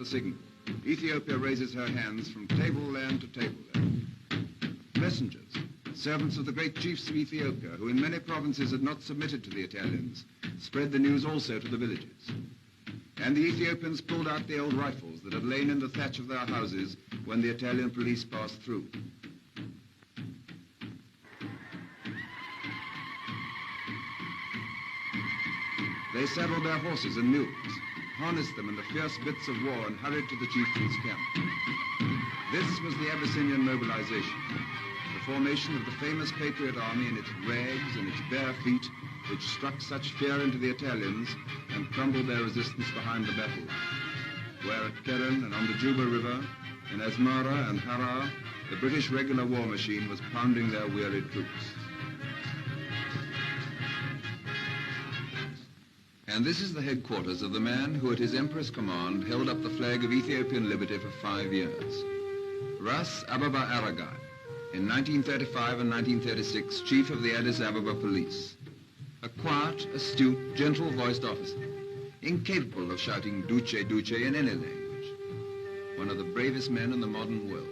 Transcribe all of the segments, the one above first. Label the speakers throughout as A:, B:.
A: the signal. Ethiopia raises her hands from tableland to tableland. Messengers, servants of the great chiefs of Ethiopia, who in many provinces had not submitted to the Italians, spread the news also to the villages. And the Ethiopians pulled out the old rifles that had lain in the thatch of their houses when the Italian police passed through. They saddled their horses and mules, harnessed them in the fierce bits of war, and hurried to the chieftain's camp. This was the Abyssinian mobilization, the formation of the famous Patriot Army in its rags and its bare feet, which struck such fear into the Italians and crumbled their resistance behind the battle line, where at Keren and on the Juba River, in Asmara and Harar, the British regular war machine was pounding their wearied troops. And this is the headquarters of the man who at his emperor's command held up the flag of Ethiopian liberty for 5 years. Ras Ababa Aragai, in 1935 and 1936, chief of the Addis Ababa police. A quiet, astute, gentle-voiced officer, incapable of shouting Duce, Duce in any language. One of the bravest men in the modern world.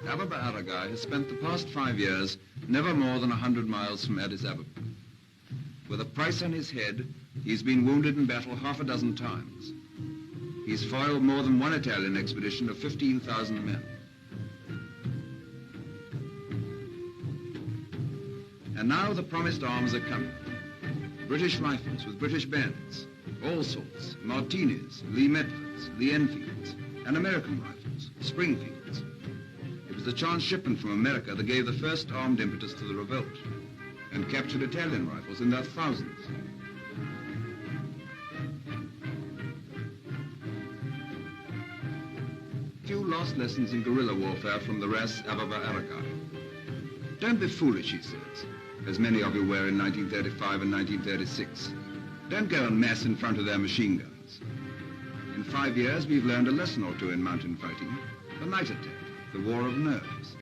A: Ababa Aragai has spent the past 5 years never more than 100 miles from Addis Ababa. With a price on his head, he's been wounded in battle half a dozen times. He's foiled more than one Italian expedition of 15,000 men. And now the promised arms are coming. British rifles with British bayonets, all sorts, Martinis, Lee Medfords, Lee Enfields, and American rifles, Springfields. It was the chance shipment from America that gave the first armed impetus to the revolt, and captured Italian rifles in their thousands. Few lost lessons in guerrilla warfare from the Ras Ababa Aragai. Don't be foolish, he says, as many of you were in 1935 and 1936. Don't go en masse in front of their machine guns. In 5 years, we've learned a lesson or two in mountain fighting. The night attack, the war of nerve.